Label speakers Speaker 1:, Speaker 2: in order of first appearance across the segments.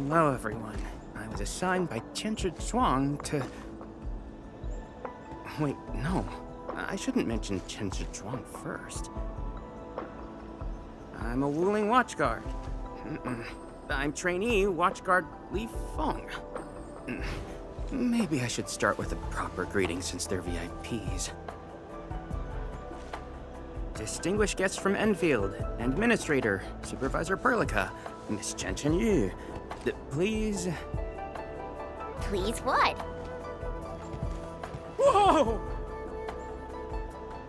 Speaker 1: Hello, everyone. I was assigned by Tianchi Zhuang to... Wait, no. I shouldn't mention Tianchi Zhuang first. I'm a Wuling Watchguard. I'm trainee Watchguard Li Feng. Maybe I should start with a proper greeting since they're VIPs. Distinguished guests from Endfield, Administrator, Supervisor Perlica, Miss Chen Yu. Please...
Speaker 2: Please what?
Speaker 1: Whoa!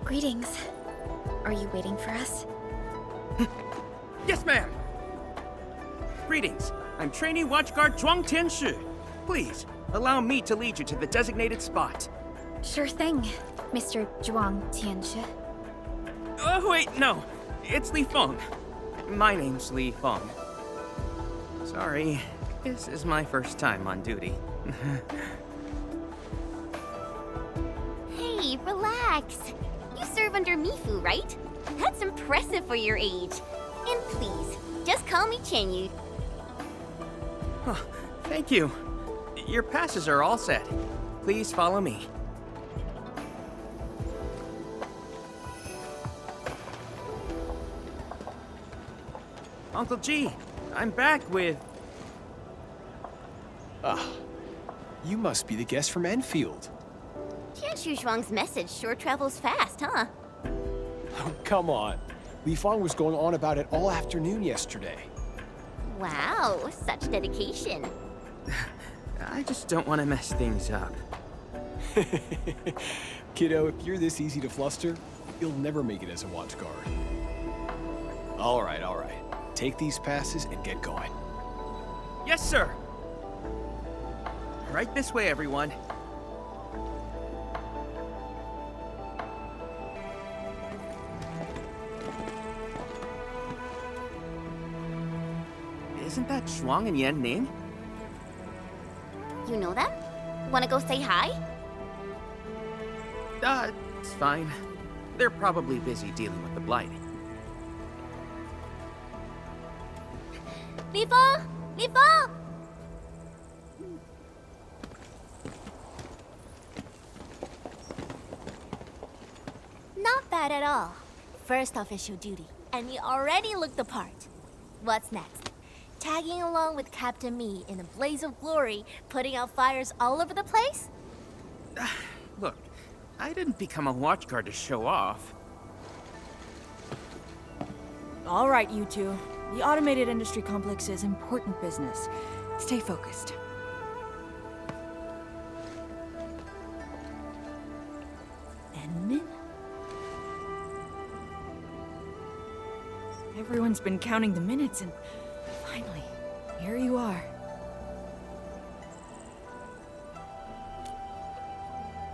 Speaker 3: Greetings. Are you waiting for us?
Speaker 1: Yes, ma'am! Greetings. I'm trainee Watchguard Zhuang Tianshi. Please, allow me to lead you to the designated spot.
Speaker 3: Sure thing, Mr. Zhuang Tianshi.
Speaker 1: Oh, wait, no. It's Li Feng. My name's Li Feng. Sorry, this is my first time on duty.
Speaker 2: Hey, relax. You serve under Mifu, right? That's impressive for your age. And please, just call me Chenyu.
Speaker 1: Oh, thank you. Your passes are all set. Please follow me. Uncle G, I'm back with...
Speaker 4: Ah, you must be the guest from Endfield.
Speaker 2: Tianchu Zhuang's message sure travels fast, huh?
Speaker 4: Oh, come on. Li Feng was going on about it all afternoon yesterday.
Speaker 2: Wow, such dedication.
Speaker 1: I just don't want to mess things up.
Speaker 4: Kiddo, if you're this easy to fluster, you'll never make it as a watchguard. All right. Take these passes and get going.
Speaker 1: Yes, sir! Right this way, everyone. Isn't that Zhuang and Yanning?
Speaker 2: You know them? Wanna go say hi?
Speaker 1: It's fine. They're probably busy dealing with the blight.
Speaker 2: Li Feng! Li Feng! Not bad at all. First official duty, and you already look the part. What's next? Tagging along with Captain Me in a blaze of glory, putting out fires all over the place?
Speaker 1: Look, I didn't become a watchguard to show off.
Speaker 5: All right, you two. The automated industry complex is important business. Stay focused. Endmin? Everyone's been counting the minutes and finally, here you are.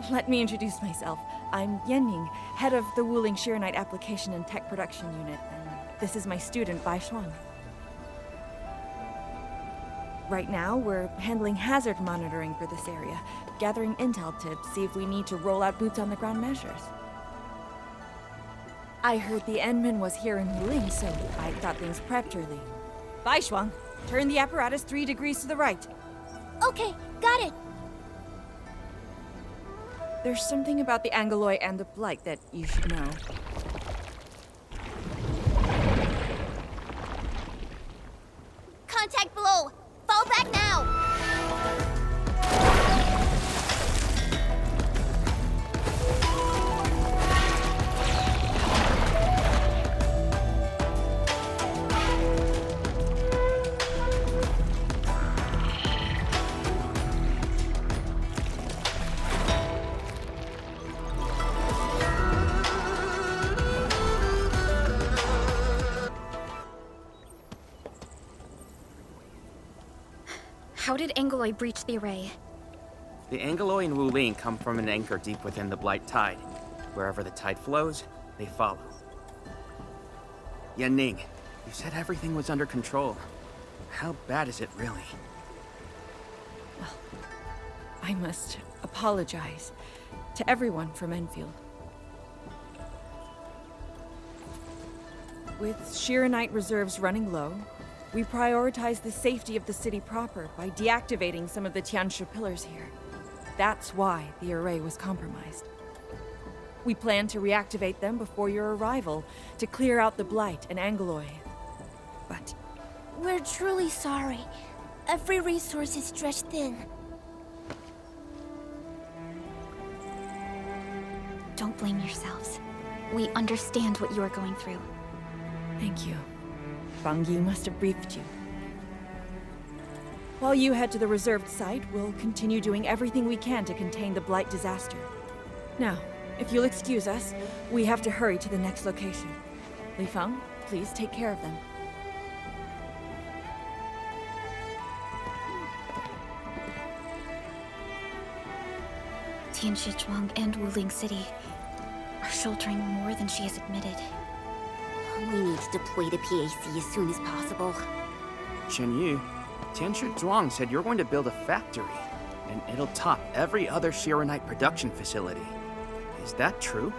Speaker 5: Let me introduce myself. I'm Yanning, head of the Wuling Sheeranite Application and Tech Production Unit, and this is my student, Bai Shuang. Right now, we're handling hazard monitoring for this area, gathering intel to see if we need to roll out boots-on-the-ground measures. I heard the Endmin was here in Wuling, so I got things prepped early. Bai Shuang, turn the apparatus 3 degrees to the right.
Speaker 2: Okay, got it.
Speaker 5: There's something about the Angeloi and the Blight that you should know.
Speaker 2: Contact below! Fall back now!
Speaker 3: How did Angeloi breach the array?
Speaker 1: The Angeloi and Wuling come from an anchor deep within the blight tide. Wherever the tide flows, they follow. Yanning, you said everything was under control. How bad is it really?
Speaker 5: Well, I must apologize to everyone from Endfield. With Sheeranite reserves running low, we prioritize the safety of the city proper by deactivating some of the Tianshi pillars here. That's why the array was compromised. We plan to reactivate them before your arrival to clear out the blight and angeloi. But
Speaker 2: We're truly sorry. Every resource is stretched thin.
Speaker 3: Don't blame yourselves. We understand what you are going through.
Speaker 5: thank you. Fang Yi must have briefed you. While you head to the reserved site, we'll continue doing everything we can to contain the blight disaster. Now, if you'll excuse us, we have to hurry to the next location. Li Feng, please take care of them.
Speaker 3: Tianshi Zhuang and Wuling City are sheltering more than she has admitted.
Speaker 2: We need to deploy the PAC as soon as possible.
Speaker 1: Chen Yu, Tianshi Zhuang said you're going to build a factory, and it'll top every other Shiranite production facility. Is that true?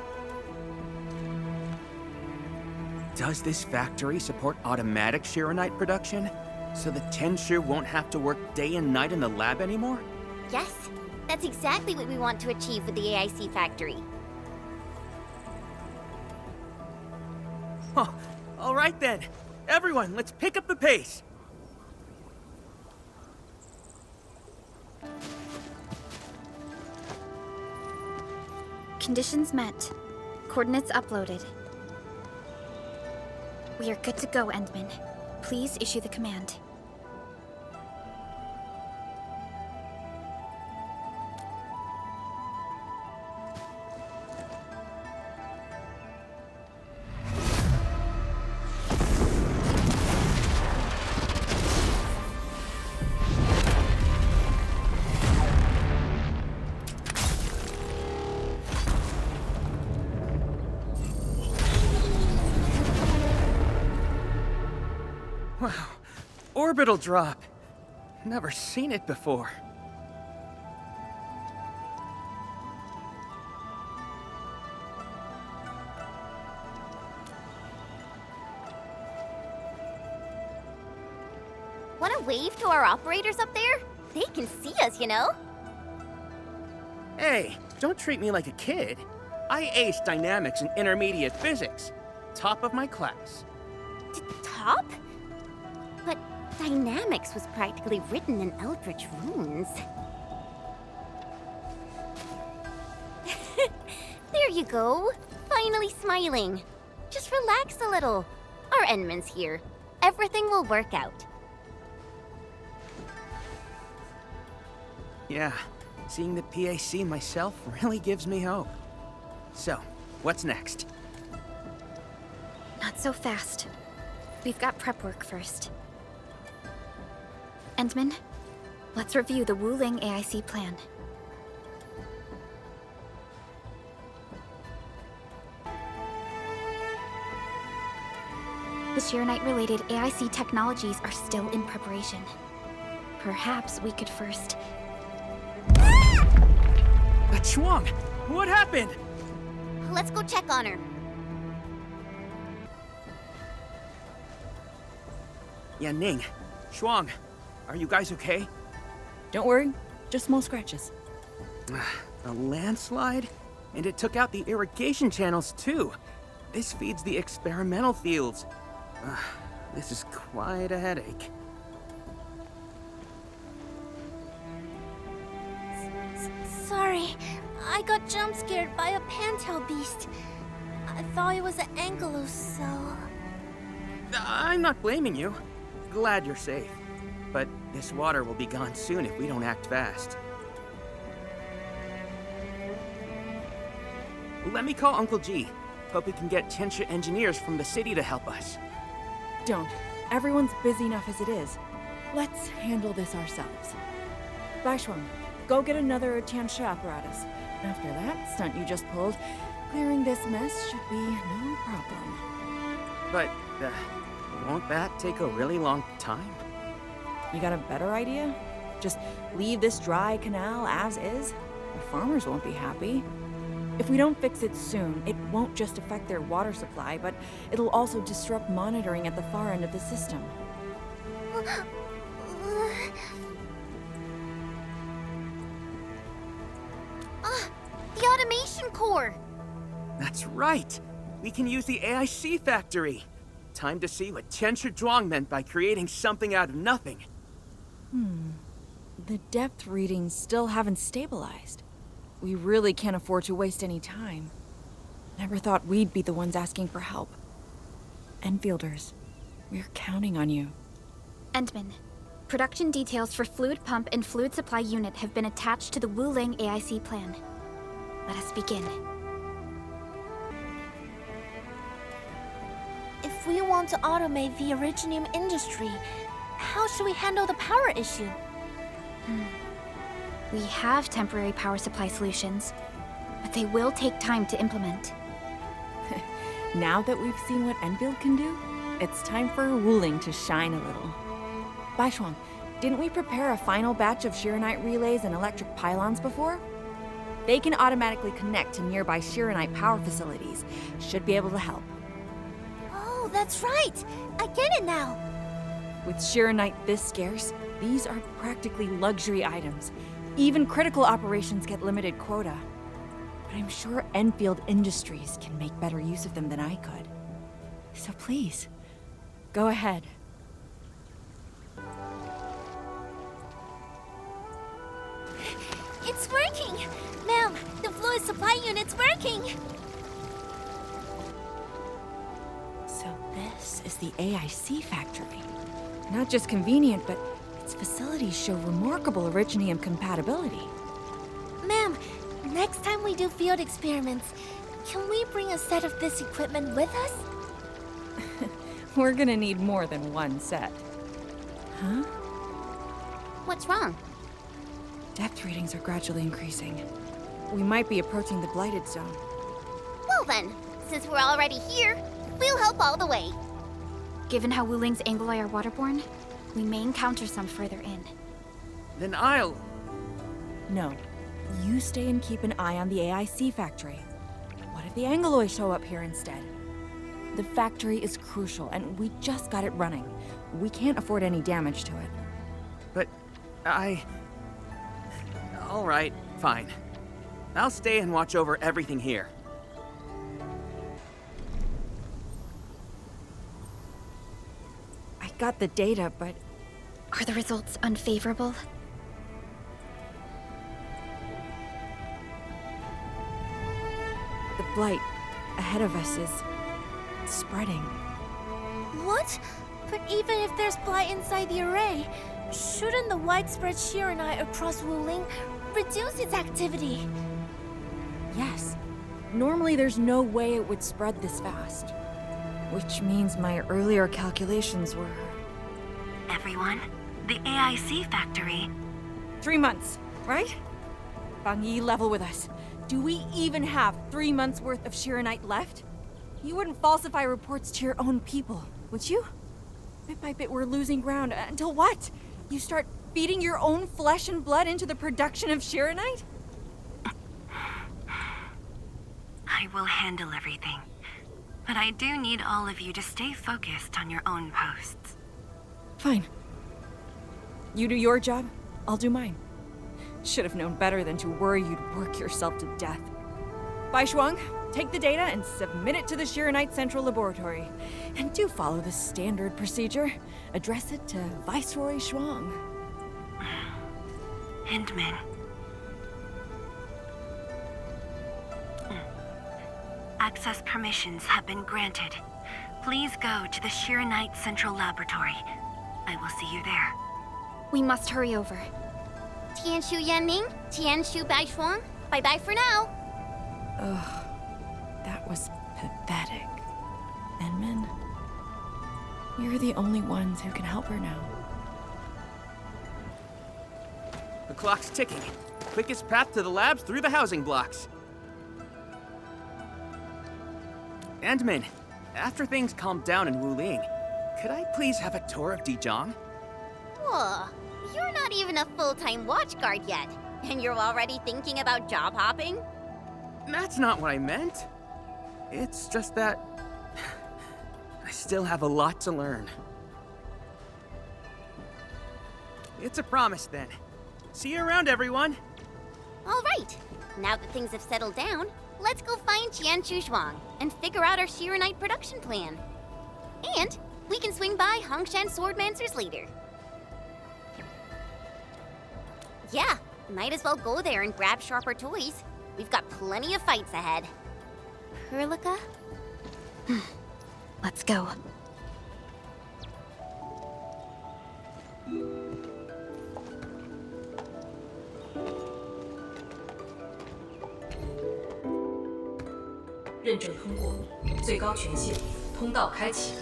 Speaker 1: Does this factory support automatic Shiranite production? So the Tenshu won't have to work day and night in the lab anymore?
Speaker 2: Yes, that's exactly what we want to achieve with the AIC factory.
Speaker 1: Huh. All right then. Everyone, let's pick up the pace.
Speaker 3: Conditions met. Coordinates uploaded. We are good to go, Endmin. Please issue the command.
Speaker 1: Wow. Orbital drop. Never seen it before.
Speaker 2: Want to wave to our operators up there? They can see us, you know?
Speaker 1: Hey, don't treat me like a kid. I aced dynamics and intermediate physics. Top of my class.
Speaker 2: Top? But dynamics was practically written in Eldritch runes. There you go. Finally smiling. Just relax a little. Our Endmins here. Everything will work out.
Speaker 1: Yeah, seeing the PAC myself really gives me hope. So, what's next?
Speaker 3: Not so fast. We've got prep work first. Endmin, let's review the Wuling AIC plan. The Shiranite-related AIC technologies are still in preparation. Perhaps we could first...
Speaker 1: Chuang! What happened?
Speaker 2: Let's go check on her.
Speaker 1: Yan Ning, Shuang, are you guys okay?
Speaker 5: Don't worry, just small scratches.
Speaker 1: A landslide? And it took out the irrigation channels too. This feeds the experimental fields. This is quite a headache.
Speaker 2: Sorry, I got jump scared by a pantail beast. I thought it was an ankylos, so...
Speaker 1: I'm not blaming you. Glad you're safe. But this water will be gone soon if we don't act fast. Let me call Uncle G. Hope we can get Tianshi engineers from the city to help us.
Speaker 5: Don't. Everyone's busy enough as it is. Let's handle this ourselves. Baishuang, go get another Tianshi apparatus. After that stunt you just pulled, clearing this mess should be no problem.
Speaker 1: But, won't that take a really long time?
Speaker 5: You got a better idea? Just leave this dry canal as is? The farmers won't be happy. If we don't fix it soon, it won't just affect their water supply, but it'll also disrupt monitoring at the far end of the system.
Speaker 2: The automation core!
Speaker 1: That's right! We can use the AIC factory! Time to see what Tianshi Zhuang meant by creating something out of nothing.
Speaker 5: The depth readings still haven't stabilized. We really can't afford to waste any time. Never thought we'd be the ones asking for help. Enfielders, we're counting on you.
Speaker 3: Endmin, production details for fluid pump and fluid supply unit have been attached to the Wuling AIC plan. Let us begin.
Speaker 2: If we want to automate the Originium industry, how should we handle the power issue?
Speaker 3: We have temporary power supply solutions, but they will take time to implement.
Speaker 5: Now that we've seen what Enfield can do, it's time for Wuling to shine a little. Baishuang, didn't we prepare a final batch of Shiranite relays and electric pylons before? They can automatically connect to nearby Shiranite power facilities. Should be able to help.
Speaker 2: Oh, that's right! I get it now!
Speaker 5: With Shiranite this scarce, these are practically luxury items. Even critical operations get limited quota. But I'm sure Enfield Industries can make better use of them than I could. So please, go ahead.
Speaker 2: It's working! Ma'am, the fluid supply unit's working!
Speaker 5: So this is the AIC factory. Not just convenient, but its facilities show remarkable Originium compatibility.
Speaker 2: Ma'am, next time we do field experiments, can we bring a set of this equipment with us?
Speaker 5: We're gonna need more than one set. Huh?
Speaker 2: What's wrong?
Speaker 5: Depth readings are gradually increasing. We might be approaching the blighted zone.
Speaker 2: Well then, since we're already here, we'll help all the way.
Speaker 3: Given how Wuling's Angoloi are waterborne, we may encounter some further in.
Speaker 1: Then I'll...
Speaker 5: No. You stay and keep an eye on the AIC factory. What if the Angoloi show up here instead? The factory is crucial, and we just got it running. We can't afford any damage to it.
Speaker 1: But all right, fine. I'll stay and watch over everything here.
Speaker 5: I got the data, but...
Speaker 3: Are the results unfavorable?
Speaker 5: the blight ahead of us is... spreading.
Speaker 2: What? But even if there's blight inside the array, shouldn't the widespread Shiranite across Wuling reduce its activity?
Speaker 5: Yes. Normally there's no way it would spread this fast. Which means my earlier calculations were...
Speaker 6: Everyone, the AIC factory.
Speaker 5: 3 months, right? Bang Yi, level with us. Do we even have 3 months worth of Shiranite left? You wouldn't falsify reports to your own people, would you? Bit by bit we're losing ground, until what? You start feeding your own flesh and blood into the production of Shiranite?
Speaker 6: I will handle everything. But I do need all of you to stay focused on your own posts.
Speaker 5: Fine. You do your job, I'll do mine. Should have known better than to worry you'd work yourself to death. Baishuang, take the data and submit it to the Shiranite Central Laboratory. And do follow the standard procedure. Address it to Viceroy Shuang.
Speaker 6: Endmin. Access permissions have been granted. Please go to the Shiranite Central Laboratory. I will see you there.
Speaker 3: We must hurry over.
Speaker 2: Tianshu Yanning, Tianshu Baishuang, bye-bye for now.
Speaker 5: Ugh, that was pathetic. Endmin, you're the only ones who can help her now.
Speaker 1: The clock's ticking. Quickest path to the labs through the housing blocks. Endmin, after things calm down in Wuling, could I please have a tour of Dijiang?
Speaker 2: Whoa, you're not even a full-time watchguard yet, and you're already thinking about job hopping?
Speaker 1: That's not what I meant. It's just that... I still have a lot to learn. It's a promise then. See you around, everyone.
Speaker 7: All right. Now that things have settled down, let's go find Qianchu Zhuang and figure out our Shiranite production plan. And we can swing by Hongshan Swordmancers later. Yeah, might as well go there and grab sharper toys. We've got plenty of fights ahead. Hurlika?
Speaker 3: Let's go.
Speaker 8: 认证通过，最高权限，通道开启。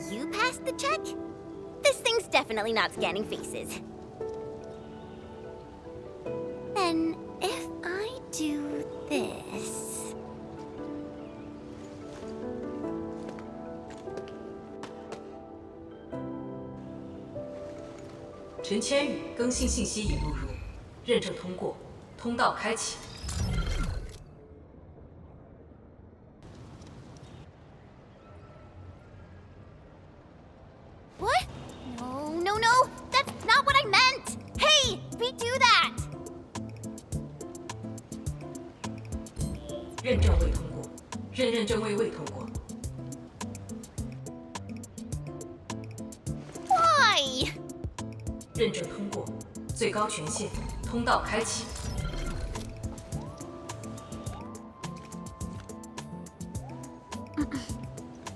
Speaker 7: You passed the check? This thing's definitely not scanning faces. Then, if I do this...
Speaker 8: 陈千羽更新信息已录入，认证通过，通道开启。
Speaker 7: What? No, no, no! That's not what I meant! Hey! Redo that!
Speaker 8: 认证未通过，认证未通过。
Speaker 7: Why?
Speaker 8: 认证通过，最高权限，通道开启。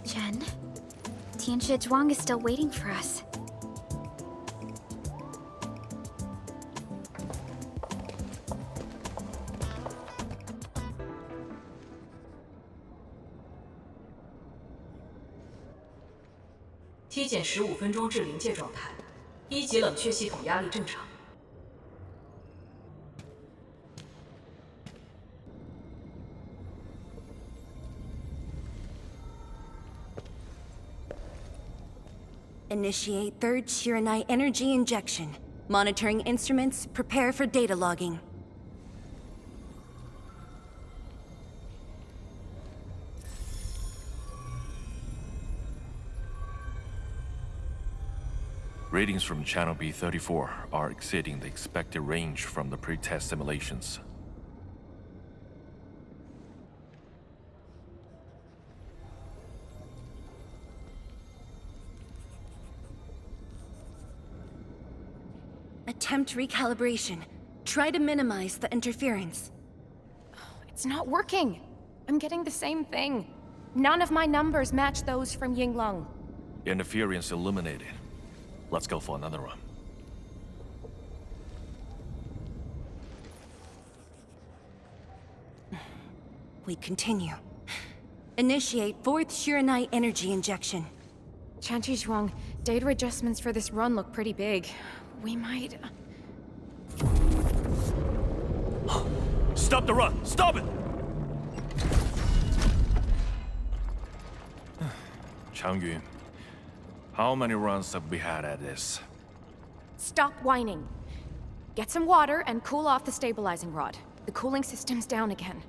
Speaker 3: Chen, Tianshi Zhuang is still waiting for us.
Speaker 8: T 减15分钟至临界状态，1级冷却系统压力正常。
Speaker 6: Initiate third Shiranite energy injection. Monitoring instruments, prepare for data logging.
Speaker 9: Readings from Channel B34 are exceeding the expected range from the pre-test simulations.
Speaker 6: Attempt recalibration. Try to minimize the interference.
Speaker 10: It's not working. I'm getting the same thing. None of my numbers match those from Yinglong.
Speaker 9: Interference eliminated. Let's go for another run.
Speaker 6: We continue. Initiate fourth Shiranite energy injection.
Speaker 10: Tianshi Zhuang, data adjustments for this run look pretty big. We might...
Speaker 9: Stop the run! Stop it! Changyun, how many runs have we had at this?
Speaker 10: Stop whining. Get some water and cool off the stabilizing rod. The cooling system's down again.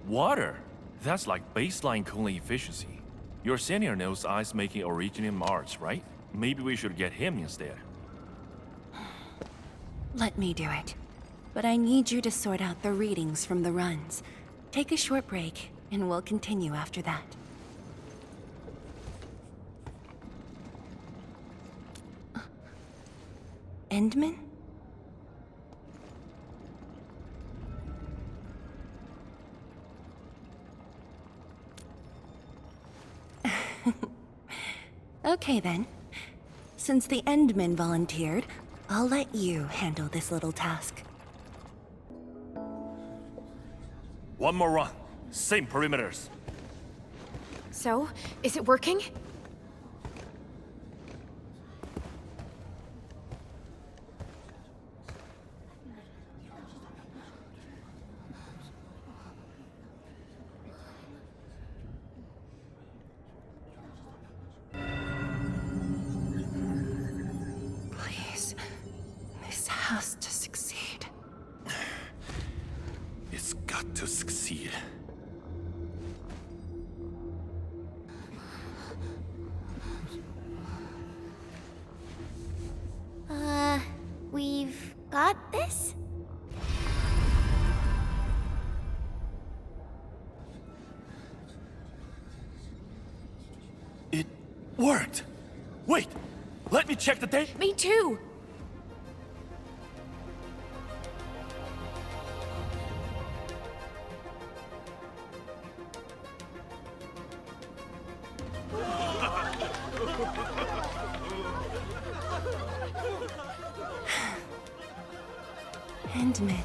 Speaker 9: Water? That's like baseline cooling efficiency. Your senior knows ice making originated in Mars, right? Maybe we should get him instead.
Speaker 6: Let me do it. But I need you to sort out the readings from the runs. Take a short break, and we'll continue after that. Endmin? Okay then. Since the Endmin volunteered, I'll let you handle this little task.
Speaker 9: One more run. Same perimeters.
Speaker 10: So, is it working?
Speaker 6: Please. This has to succeed.
Speaker 9: It's got to succeed.
Speaker 7: got this?
Speaker 9: It worked! Wait! Let me check the date!
Speaker 10: Me too!
Speaker 6: Endmin.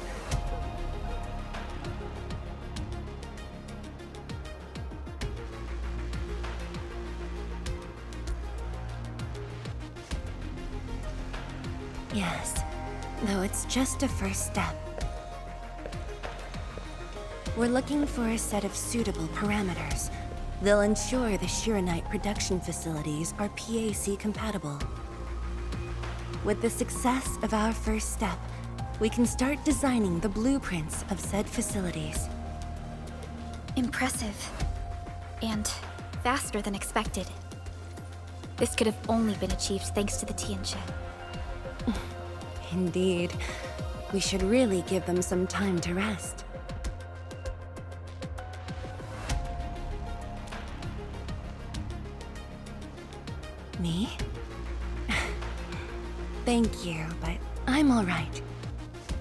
Speaker 6: Yes, though it's just a first step. We're looking for a set of suitable parameters. They'll ensure the Shiranite production facilities are PAC compatible. With the success of our first step, we can start designing the blueprints of said facilities.
Speaker 3: Impressive. And faster than expected. This could have only been achieved thanks to the Tianxia.
Speaker 6: Indeed. We should really give them some time to rest. Me? Thank you, but I'm all right.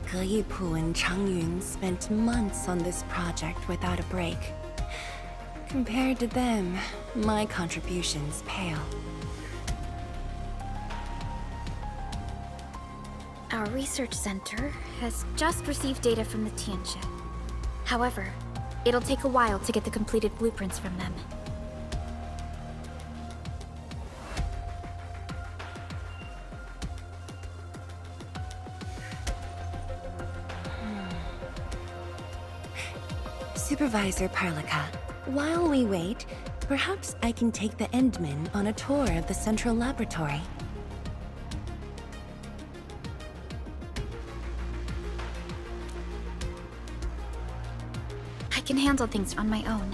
Speaker 6: Ge Yipu and Changyun spent months on this project without a break. Compared to them, my contributions pale.
Speaker 3: Our research center has just received data from the Tianxia. However, it'll take a while to get the completed blueprints from them.
Speaker 6: Supervisor Parlica, while we wait, perhaps I can take the Endmin on a tour of the central laboratory.
Speaker 3: I can handle things on my own.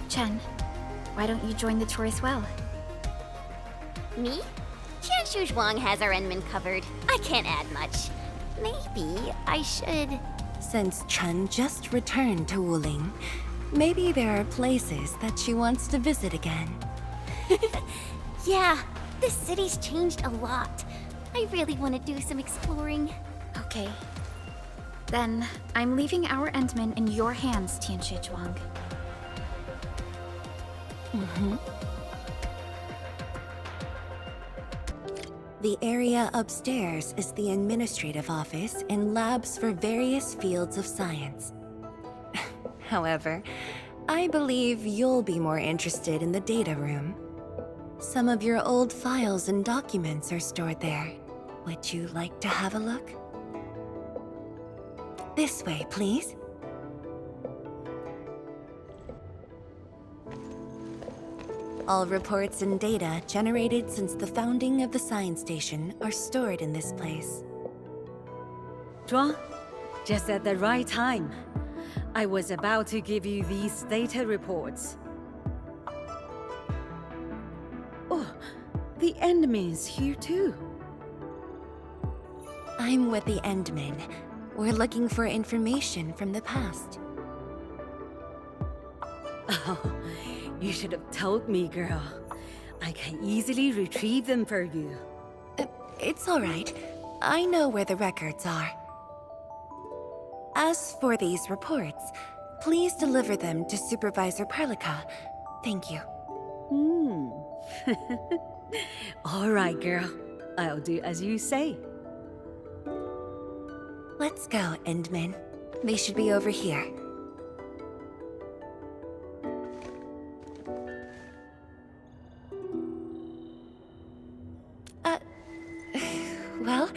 Speaker 3: Chen, why don't you join the tour as well?
Speaker 7: Me? Qianshu Zhuang has our Endmin covered. I can't add much. Maybe I should...
Speaker 6: Since Chen just returned to Wuling, maybe there are places that she wants to visit again.
Speaker 7: Yeah, this city's changed a lot. I really want to do some exploring.
Speaker 3: Okay. Then, I'm leaving our Endmin in your hands, Tianxia Zhuang.
Speaker 6: The area upstairs is the administrative office and labs for various fields of science. However, I believe you'll be more interested in the data room. Some of your old files and documents are stored there. Would you like to have a look? This way, please. All reports and data generated since the founding of the science station are stored in this place.
Speaker 11: Zhuang, just at the right time. I was about to give you these data reports. Oh, the Endmins here too.
Speaker 6: I'm with the Endmin. We're looking for information from the past.
Speaker 11: Oh, you should have told me, girl. I can easily retrieve them for you.
Speaker 6: It's all right. I know where the records are. As for these reports, please deliver them to Supervisor Parlica. Thank you.
Speaker 11: All right, girl. I'll do as you say.
Speaker 6: Let's go, Endmin. They should be over here. Well,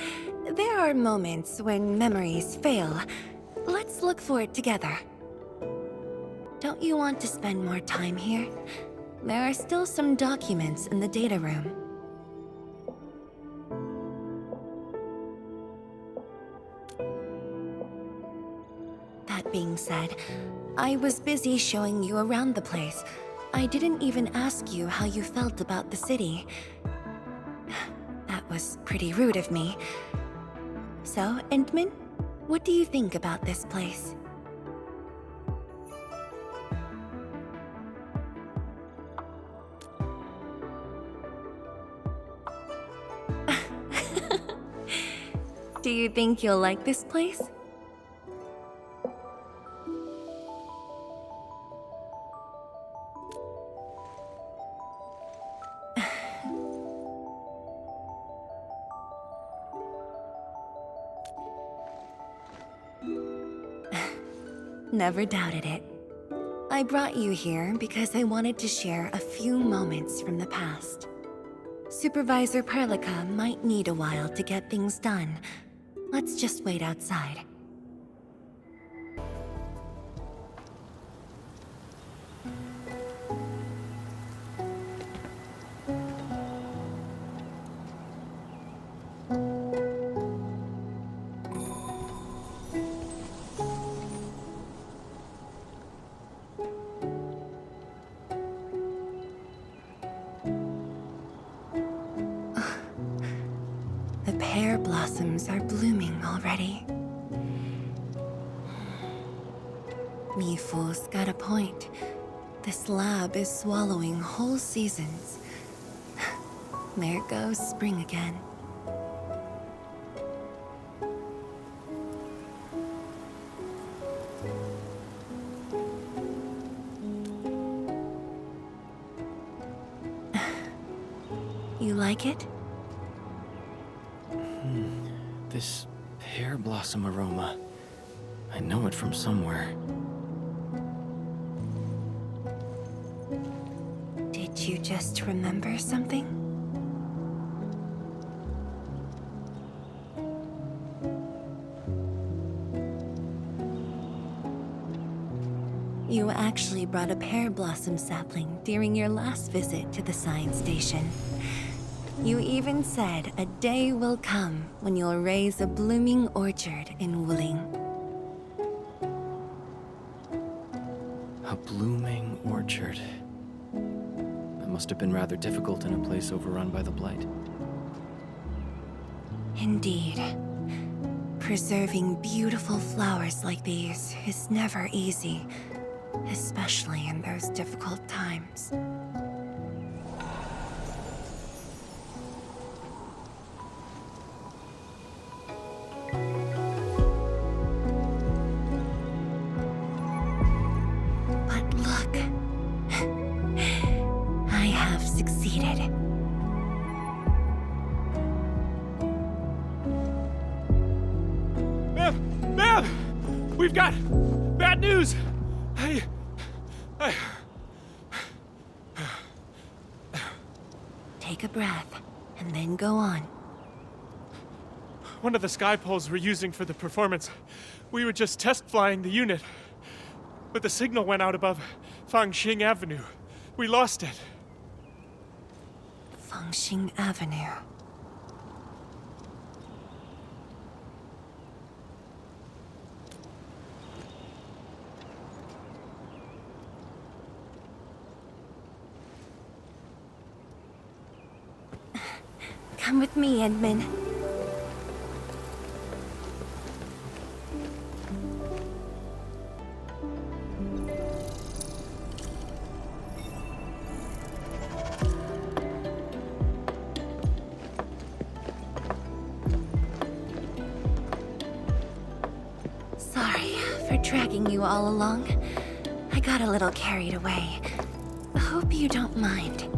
Speaker 6: there are moments when memories fail. Let's look for it together. Don't you want to spend more time here? There are still some documents in the data room. That being said, I was busy showing you around the place. I didn't even ask you how you felt about the city. That was pretty rude of me. So, Endmin, what do you think about this place? Do you think you'll like this place? Never doubted it. I brought you here because I wanted to share a few moments from the past. Supervisor Perlica might need a while to get things done. Let's just wait outside. The pear blossoms are blooming already. Mifu's got a point. This lab is swallowing whole seasons. There goes spring again. You like it?
Speaker 12: This pear blossom aroma. I know it from somewhere.
Speaker 6: Did you just remember something? You actually brought a pear blossom sapling during your last visit to the science station. You even said a day will come when you'll raise a blooming orchard in Wuling.
Speaker 12: A blooming orchard. That must have been rather difficult in a place overrun by the Blight.
Speaker 6: Indeed. Preserving beautiful flowers like these is never easy, especially in those difficult times. But look, I have succeeded.
Speaker 4: Ma'am! We've got bad news!
Speaker 6: Take a breath, and then go on.
Speaker 13: One of the sky poles we're using for the performance, we were just test flying the unit. But the signal went out above Fangxing Avenue. We lost it.
Speaker 6: Fangxing Avenue. Come with me, Endmin. Sorry for dragging you all along. I got a little carried away. Hope you don't mind.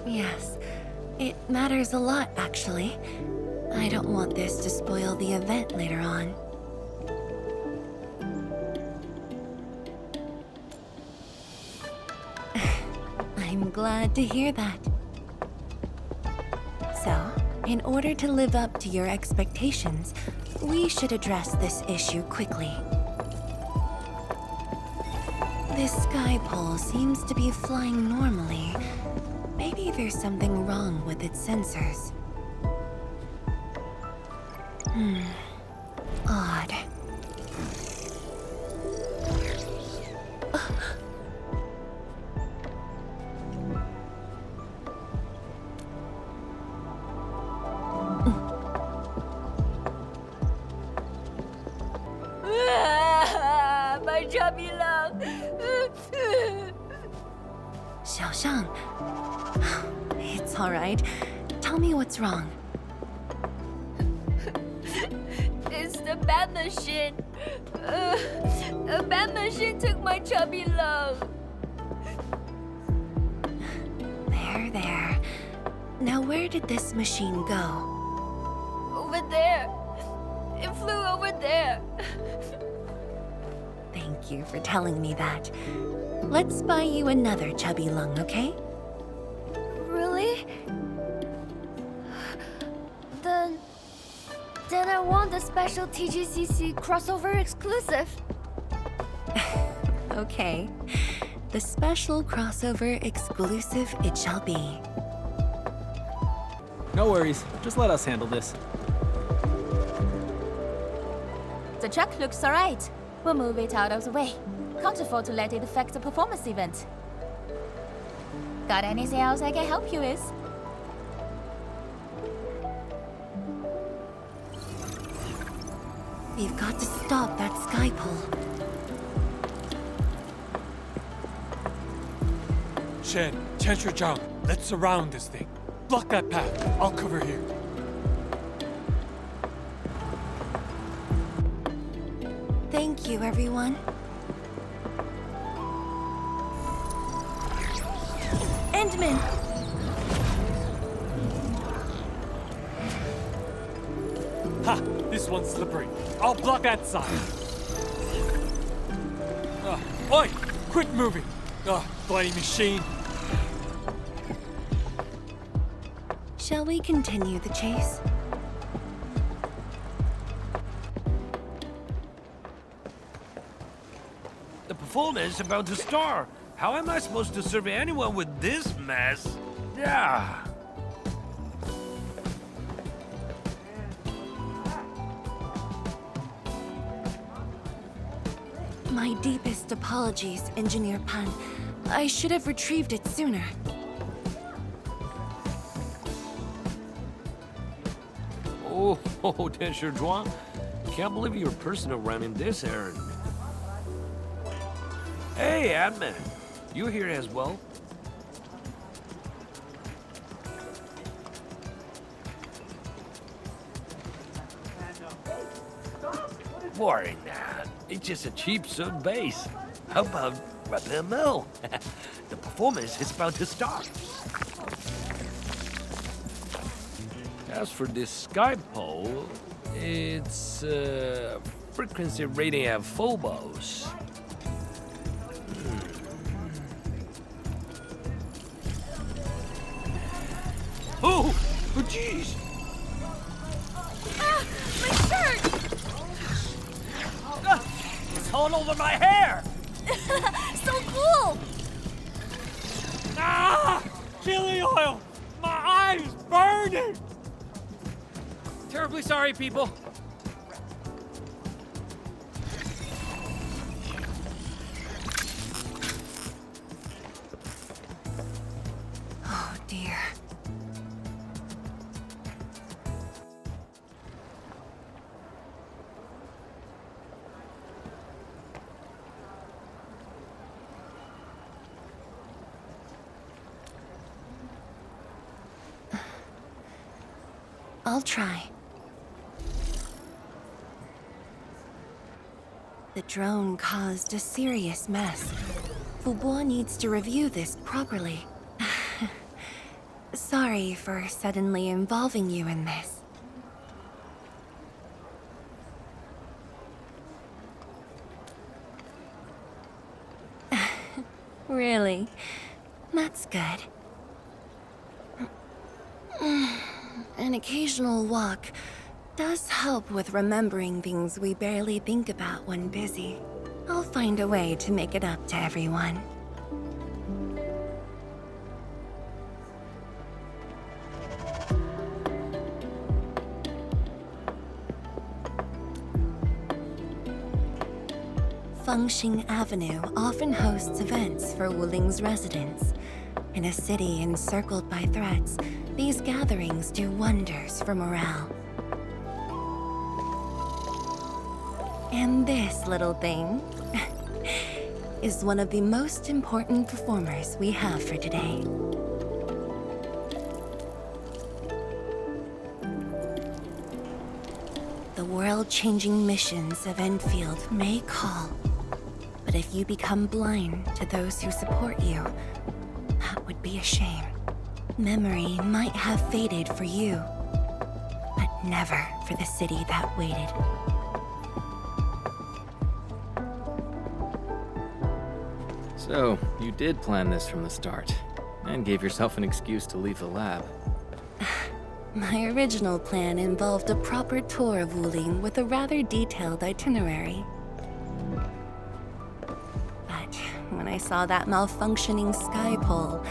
Speaker 6: Yes, it matters a lot, actually. I don't want this to spoil the event later on. I'm glad to hear that. So, in order to live up to your expectations, we should address this issue quickly. This sky pole seems to be flying normally. Maybe there's something wrong with its sensors. Odd. Zhang. It's all right. Tell me what's wrong.
Speaker 2: It's the bat machine. A bat machine took my chubby love.
Speaker 6: There. Now where did this machine go?
Speaker 2: Over there. It flew over there.
Speaker 6: Thank you for telling me that. Let's buy you another chubby lung, okay?
Speaker 2: Really? Then I want the special TGCC crossover exclusive.
Speaker 6: Okay. The special crossover exclusive it shall be.
Speaker 12: No worries. Just let us handle this.
Speaker 2: The truck looks alright. We'll move it out of the way. Can't afford to let it affect the performance event. Got anything else I can help you with?
Speaker 6: We've got to stop that sky pole.
Speaker 13: Shen, Chancellor Zhang, let's surround this thing. Block that path. I'll cover here.
Speaker 6: Thank you, everyone. Endmin!
Speaker 13: Ha! This one's slippery. I'll block that side. Oi! Quit moving! Bloody machine.
Speaker 6: Shall we continue the chase?
Speaker 14: The performance is about to start. How am I supposed to survey anyone with this mess? Yeah.
Speaker 6: My deepest apologies, Engineer Pan. I should have retrieved it sooner.
Speaker 14: Oh, Chancellor Zhuang. Can't believe you're personal running this errand. Hey, admin. You here as well? Boring that. It's just a cheap sub base. How about Rapid Mill? The performance is about to start. As for this sky pole, it's frequency rating at Phobos. Oh, jeez!
Speaker 2: Ah, my shirt!
Speaker 14: It's all over my hair!
Speaker 2: So cool!
Speaker 13: Ah! Chili oil! My eyes burning!
Speaker 12: Terribly sorry, people.
Speaker 6: Oh dear. I'll try. The drone caused a serious mess. Fubo needs to review this properly. Sorry for suddenly involving you in this. Really? That's good. An occasional walk does help with remembering things we barely think about when busy. I'll find a way to make it up to everyone. Fengxing Avenue often hosts events for Wuling's residents. In a city encircled by threats, these gatherings do wonders for morale. And this little thing, is one of the most important performers we have for today. The world-changing missions of Endfield may call, but if you become blind to those who support you, that would be a shame. Memory might have faded for you, but never for the city that waited.
Speaker 12: So, you did plan this from the start, and gave yourself an excuse to leave the lab.
Speaker 6: My original plan involved a proper tour of Wuling with a rather detailed itinerary. But when I saw that malfunctioning sky pole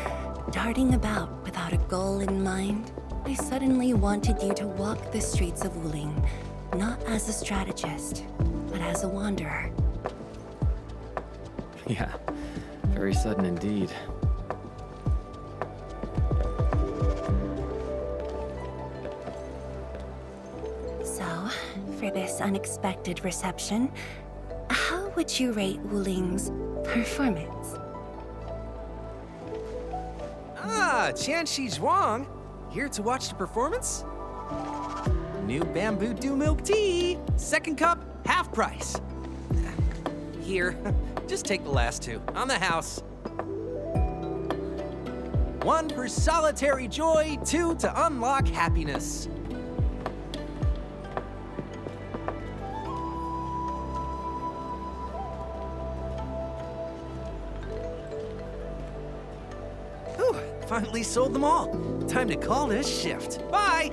Speaker 6: darting about without a goal in mind, I suddenly wanted you to walk the streets of Wuling, not as a strategist, but as a wanderer.
Speaker 12: Yeah, very sudden indeed.
Speaker 6: So, for this unexpected reception, how would you rate Wuling's performance?
Speaker 15: Ah, Qianxi Zhuang! Here to watch the performance? New bamboo dew milk tea! Second cup, half price. Here, just take the last two, on the house. One for solitary joy, two to unlock happiness. Whew, finally sold them all. Time to call this shift. Bye!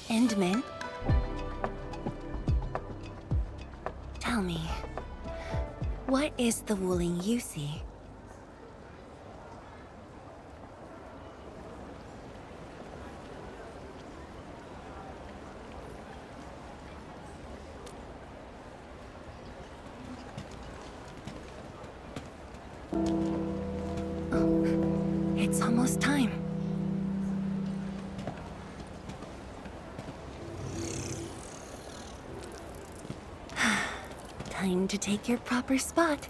Speaker 6: Endmin? Tell me, what is the Wuling you see? Oh, it's almost time. Time to take your proper spot.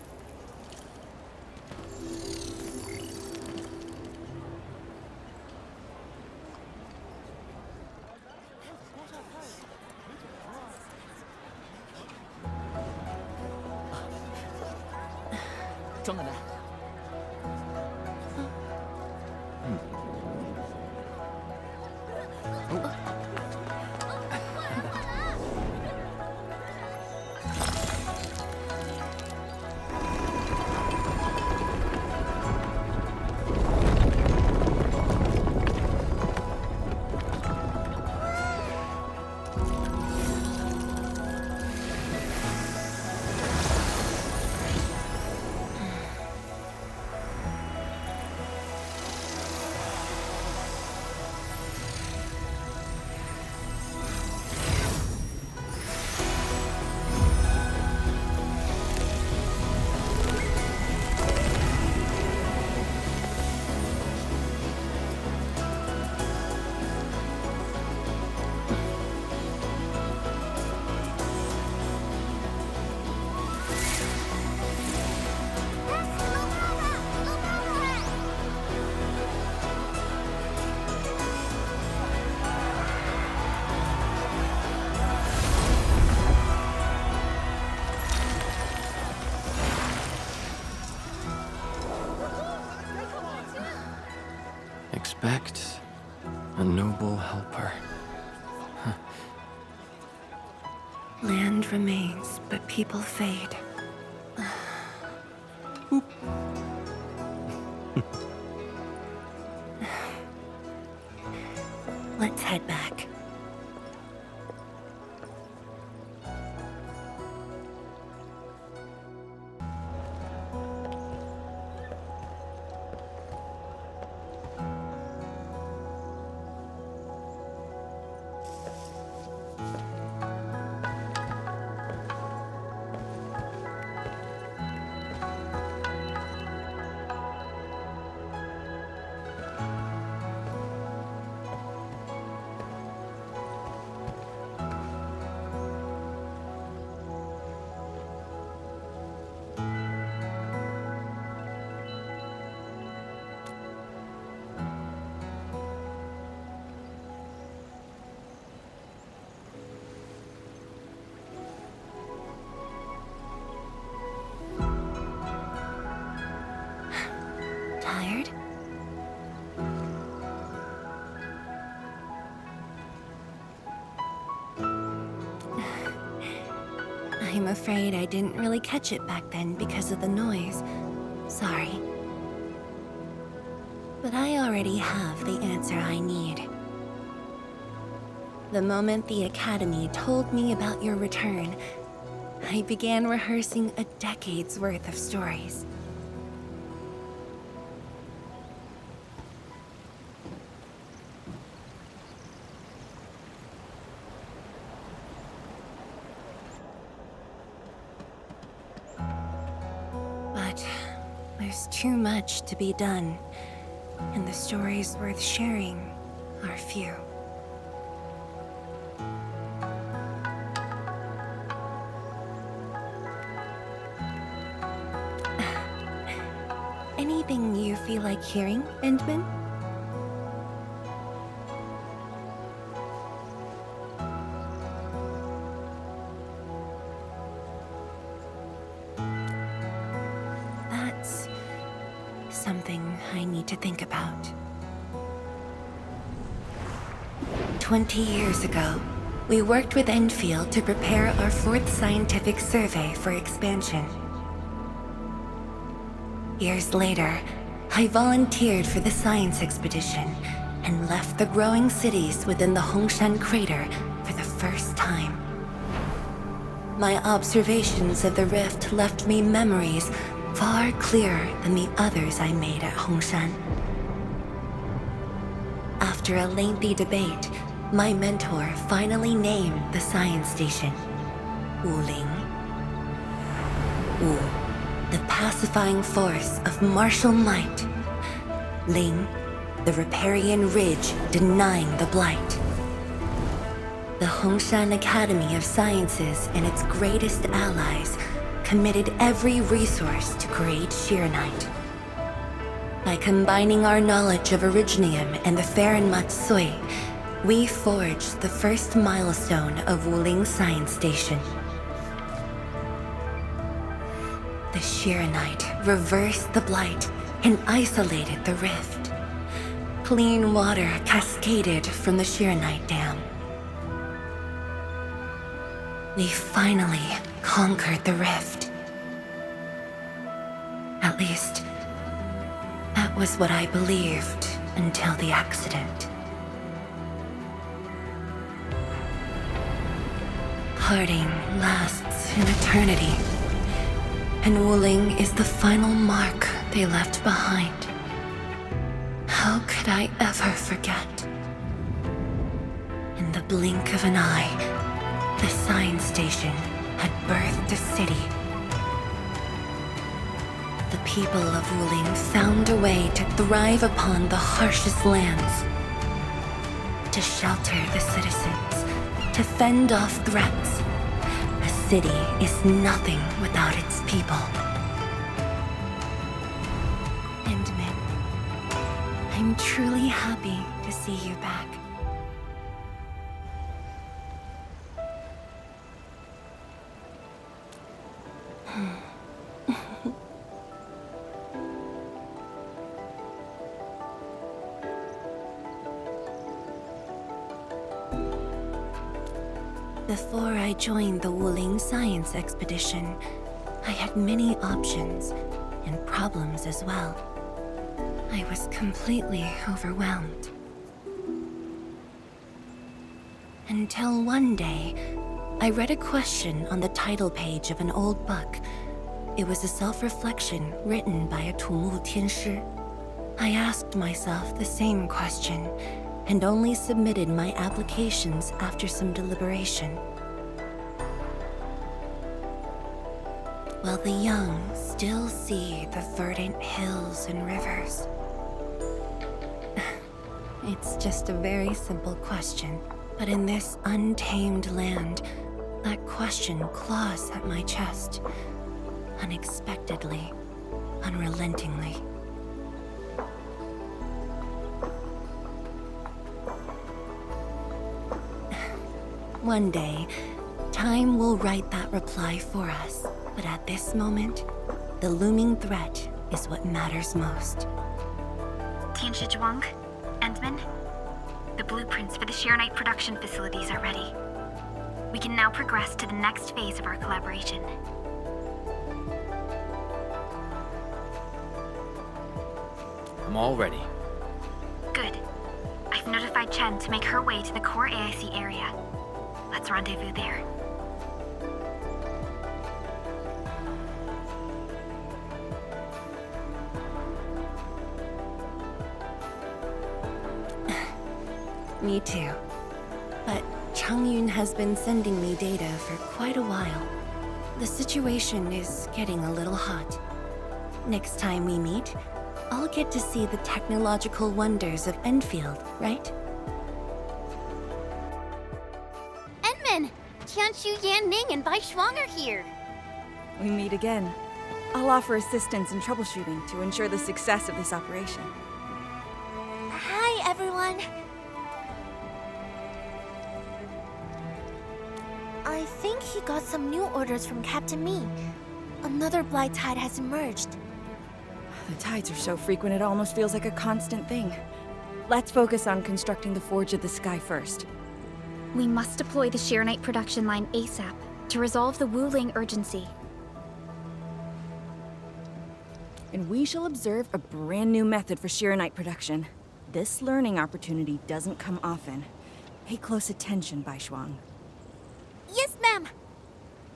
Speaker 12: Expect a noble helper.
Speaker 6: Land remains, but people fade. Let's head back. afraid I didn't really catch it back then because of the noise. Sorry. But I already have the answer I need. The moment the Academy told me about your return, I began rehearsing a decade's worth of stories. But there's too much to be done, and the stories worth sharing are few. Anything you feel like hearing, Endmin? That's something I need to think about. 20 years ago, we worked with Endfield to prepare our 4th scientific survey for expansion. Years later, I volunteered for the science expedition and left the growing cities within the Hongshan crater for the first time. My observations of the rift left me memories far clearer than the others I made at Hongshan. After a lengthy debate, my mentor finally named the science station Wuling. Wu, the pacifying force of martial might. Ling, the riparian ridge denying the blight. The Hongshan Academy of Sciences and its greatest allies committed every resource to create Shiranite. By combining our knowledge of Originium and the Farron Matsui, we forged the first milestone of Wuling Science Station. The Shiranite reversed the blight and isolated the rift. Clean water cascaded from the Shiranite Dam. We finally conquered the rift. At least, that was what I believed until the accident. Parting lasts an eternity, and Wuling is the final mark they left behind. How could I ever forget? In the blink of an eye, the science station had birthed a city. The people of Wuling found a way to thrive upon the harshest lands, to shelter the citizens, to fend off threats. A city is nothing without its people. Endmin, I'm truly happy to see you back. Before I joined the Wuling Science Expedition, I had many options and problems as well. I was completely overwhelmed. Until one day, I read a question on the title page of an old book. It was a self-reflection written by a Tumu Tianshi. I asked myself the same question, and only submitted my applications after some deliberation. While the young still see the verdant hills and rivers. It's just a very simple question, but in this untamed land, that question claws at my chest, unexpectedly, unrelentingly. One day, time will write that reply for us. But at this moment, the looming threat is what matters most.
Speaker 3: Tianshi Zhuang, Endmin, the blueprints for the Shiranite production facilities are ready. We can now progress to the next phase of our collaboration.
Speaker 12: I'm all ready.
Speaker 3: Good. I've notified Chen to make her way to the core AIC area. Let's rendezvous there.
Speaker 6: Me too. But Changyun has been sending me data for quite a while. The situation is getting a little hot. Next time we meet, I'll get to see the technological wonders of Endfield, right?
Speaker 7: Endmin! Qianshu, Yan Ning, and Bai Shuang are here.
Speaker 5: We meet again. I'll offer assistance in troubleshooting to ensure the success of this operation.
Speaker 2: Hi, everyone. I think he got some new orders from Captain Me. Another blight tide has emerged.
Speaker 5: The tides are so frequent it almost feels like a constant thing. Let's focus on constructing the Forge of the Sky first.
Speaker 3: We must deploy the Sheeranite production line ASAP to resolve the Wuling urgency.
Speaker 5: And we shall observe a brand new method for Sheeranite production. This learning opportunity doesn't come often. Pay close attention, Bai Shuang.
Speaker 2: Yes, ma'am.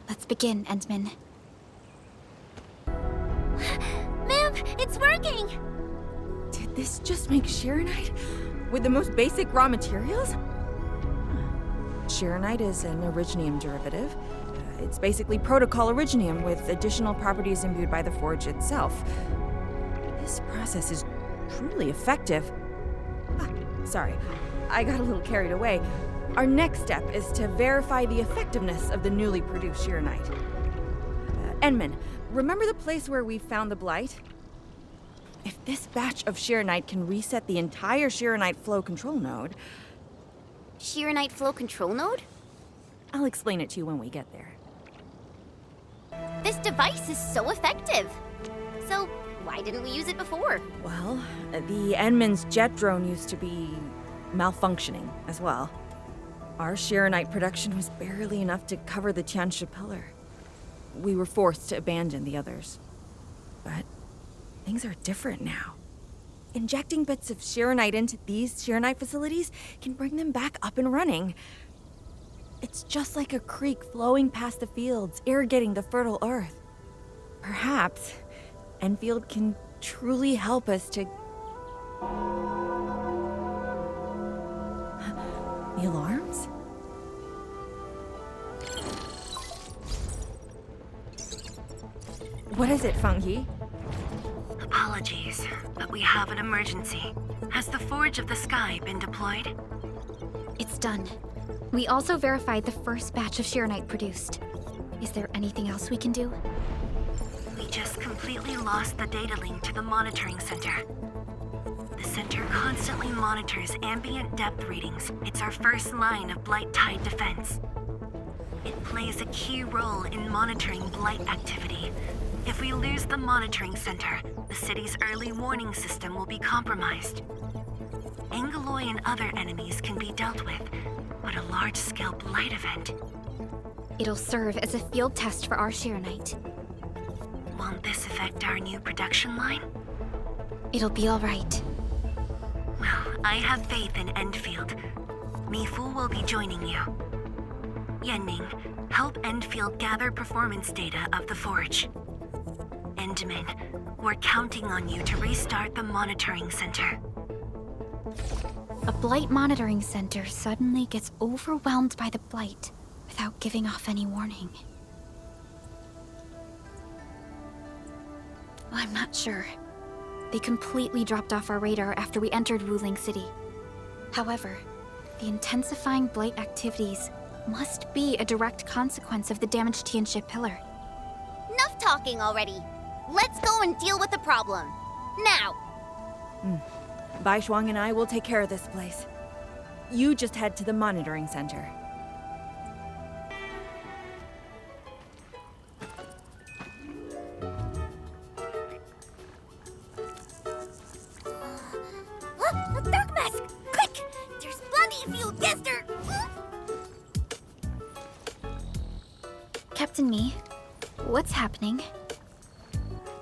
Speaker 3: Let's begin, Endmin.
Speaker 2: Ma'am, it's working!
Speaker 5: Did this just make Sheeranite? With the most basic raw materials? Sheeranite is an originium derivative. It's basically protocol originium with additional properties imbued by the forge itself. This process is truly effective. Sorry, I got a little carried away. Our next step is to verify the effectiveness of the newly produced Sheeranite. Endmin, remember the place where we found the blight? If this batch of Sheeranite can reset the entire Sheeranite flow control node...
Speaker 7: Sheeranite flow control node?
Speaker 5: I'll explain it to you when we get there.
Speaker 7: This device is so effective. So, why didn't we use it before?
Speaker 5: Well, the Endmins jet drone used to be malfunctioning as well. Our Sheeranite production was barely enough to cover the Tiansha pillar. We were forced to abandon the others. But things are different now. Injecting bits of Sheeranite into these Sheeranite facilities can bring them back up and running. It's just like a creek flowing past the fields, irrigating the fertile earth. Perhaps Endfield can truly help us to... The alarms? What is it, Fengyi?
Speaker 6: Apologies, but we have an emergency. Has the Forge of the Sky been deployed?
Speaker 3: It's done. We also verified the first batch of Sheeranite produced. Is there anything else we can do?
Speaker 6: We just completely lost the data link to the monitoring center. The center constantly monitors ambient depth readings. It's our first line of blight tide defense. It plays a key role in monitoring blight activity. If we lose the monitoring center, the city's early warning system will be compromised. Angaloy and other enemies can be dealt with, but a large-scale blight event...
Speaker 3: It'll serve as a field test for our Sheeranite.
Speaker 6: Won't this affect our new production line?
Speaker 3: It'll be all right.
Speaker 6: Well, I have faith in Endfield. Mifu will be joining you. Yanning, help Endfield gather performance data of the Forge. Endmin, we're counting on you to restart the monitoring center.
Speaker 3: A blight monitoring center suddenly gets overwhelmed by the blight without giving off any warning. I'm not sure. They completely dropped off our radar after we entered Wuling City. However, the intensifying blight activities must be a direct consequence of the damaged Tianxia pillar.
Speaker 7: Enough talking already. Let's go and deal with the problem. Now!
Speaker 5: Bai Shuang and I will take care of this place. You just head to the monitoring center.
Speaker 2: A dark mask! Quick! There's bloody if you guessed her!
Speaker 3: Captain Me, what's happening?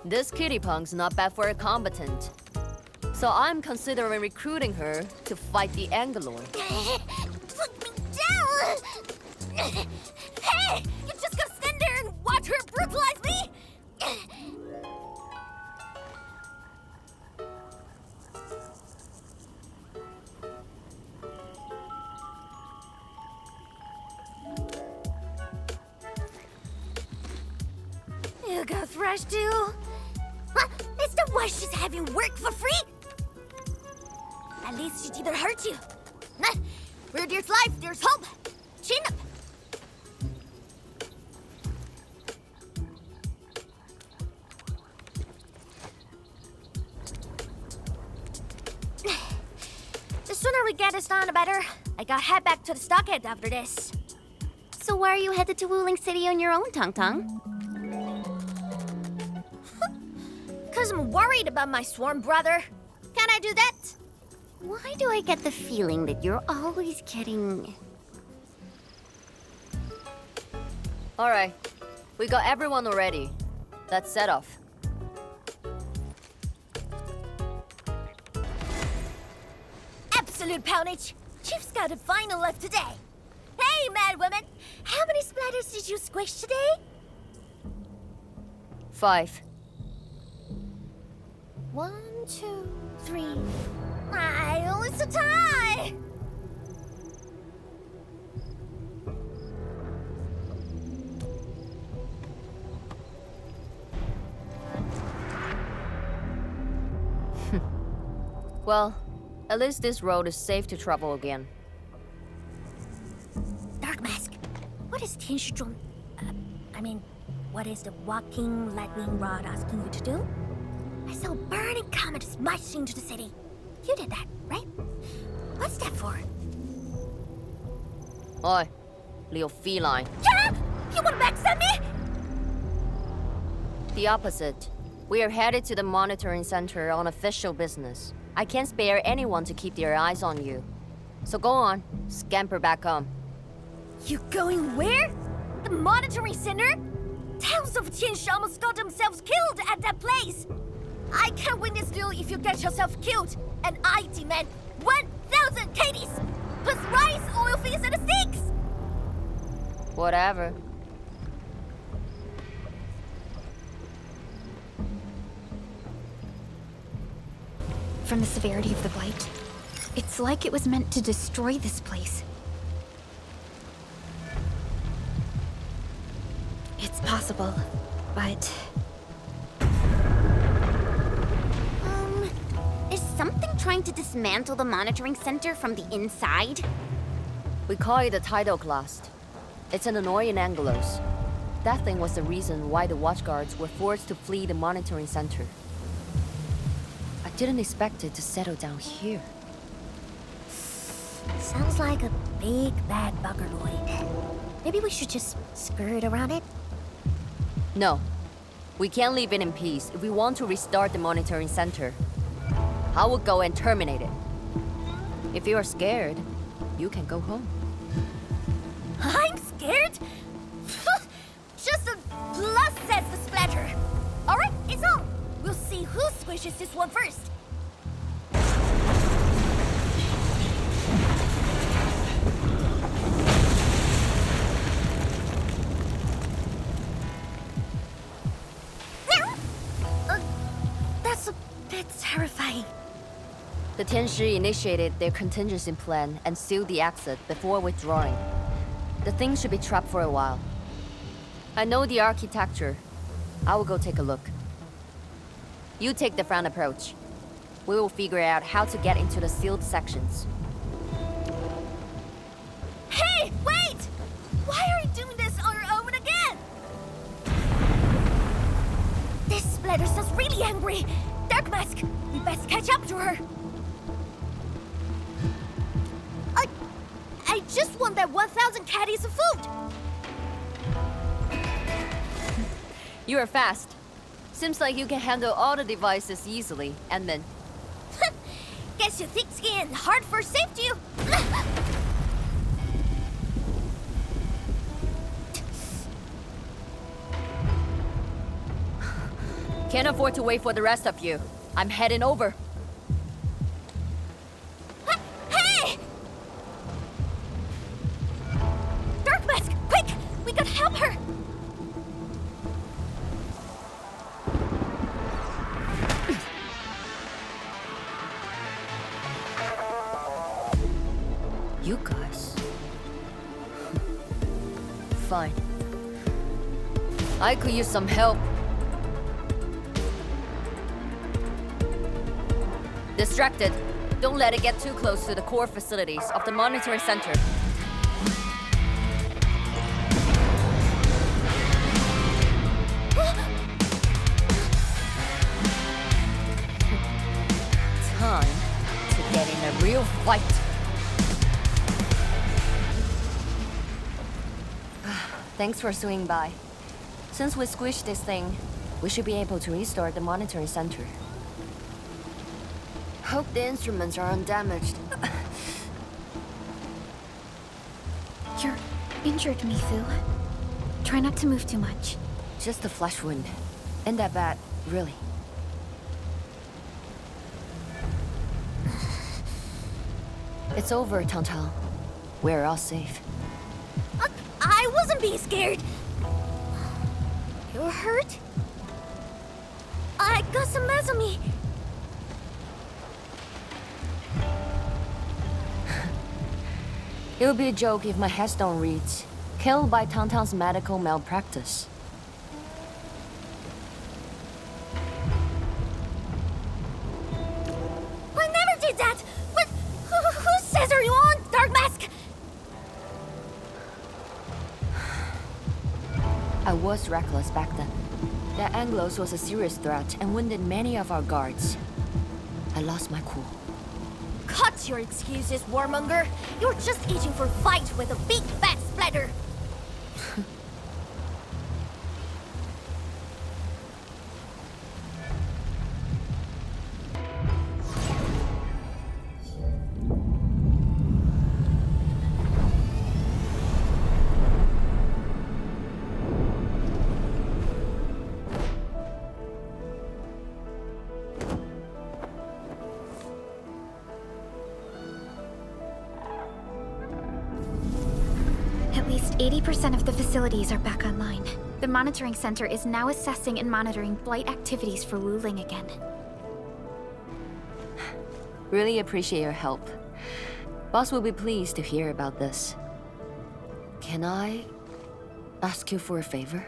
Speaker 16: This kitty punk's not bad for a combatant. So I'm considering recruiting her to fight the Angaloid.
Speaker 2: Put me down! Hey! You just gonna stand there and watch her brutalize me? You got thrashed too? What? Is that why she's having work for free? At least she didn't hurt you. Nah, where there's life, there's hope. Chin up. The sooner we get this done, the better. I gotta head back to the stockade after this.
Speaker 7: So why are you headed to Wuling City on your own, Tong Tong?
Speaker 2: 'Cause I'm worried about my swarm brother. Can I do that?
Speaker 7: Why do I get the feeling that you're always getting...
Speaker 16: Alright, we got everyone already. Let's set off.
Speaker 2: Absolute poundage. Chief's got a final left today. Hey, mad woman. How many splatters did you squish today?
Speaker 16: 5.
Speaker 2: 1, 2, 3. Oh, it's a tie!
Speaker 16: Well, at least this road is safe to travel again.
Speaker 2: Dark Mask, what is Tianshizhuang? What is the walking lightning rod asking you to do? I saw a burning comet smash into the city. You did that, right? What's that for?
Speaker 16: Oi, Leo Feline.
Speaker 2: Yeah! You wanna backstab me?
Speaker 16: The opposite. We are headed to the monitoring center on official business. I can't spare anyone to keep their eyes on you. So go on, scamper back home.
Speaker 2: You going where? The monitoring center? Thousands of Tianshi almost got themselves killed at that place. I can't win this duel if you get yourself killed. And I demand 1,000 KDs! Plus rice, oil fees, and the steaks!
Speaker 16: Whatever.
Speaker 3: From the severity of the blight, it's like it was meant to destroy this place. It's possible, but...
Speaker 7: Is something trying to dismantle the monitoring center from the inside?
Speaker 16: We call it a tidal blast. It's an annoying Angelos. That thing was the reason why the watchguards were forced to flee the monitoring center. I didn't expect it to settle down here.
Speaker 2: Sounds like a big bad buggerloid. Maybe we should just skirt around it?
Speaker 16: No. We can't leave it in peace if we want to restart the monitoring center. I will go and terminate it. If you are scared, you can go home.
Speaker 2: I'm scared? Just a plus says the splatter. Alright, it's on. We'll see who squishes this one first. That's a bit terrifying.
Speaker 16: The Tianshi initiated their contingency plan and sealed the exit before withdrawing. The thing should be trapped for a while. I know the architecture. I will go take a look. You take the front approach. We will figure out how to get into the sealed sections.
Speaker 2: Hey, wait! Why are you doing this on your own again? This splatter sounds really angry. Dark Mask, we best catch up to her. I just want that 1,000 caddies of food.
Speaker 16: You are fast. Seems like you can handle all the devices easily, Endmin.
Speaker 2: Guess you're thick skinned, hard for safety.
Speaker 16: can't afford to wait for the rest of you. I'm heading over.
Speaker 2: Hey! Dark Mask, quick! We gotta help her!
Speaker 16: You guys. Fine. I could use some help. Distracted. Don't let it get too close to the core facilities of the monitoring center. Time to get in a real fight. Thanks for swinging by. Since we squished this thing, we should be able to restore the monitoring center. Hope the instruments are undamaged.
Speaker 3: You're injured, Mifu. Try not to move too much.
Speaker 16: Just a flesh wound. Ain't that bad, really. It's over, Tang. We're all safe.
Speaker 2: I wasn't being scared. You're hurt? I got some meds on me.
Speaker 16: It would be a joke if my headstone reads, "Killed by Tang's medical malpractice."
Speaker 2: I never did that! What? Whose says are you on, Dark Mask?
Speaker 16: I was reckless back then. That Anglos was a serious threat and wounded many of our guards. I lost my cool.
Speaker 2: Cut your excuses, warmonger. You're just itching for a fight with a big fat splatter.
Speaker 3: At least 80% of the facilities are back online. The monitoring center is now assessing and monitoring blight activities for Wuling again.
Speaker 16: Really appreciate your help. Boss will be pleased to hear about this. Can I ask you for a favor?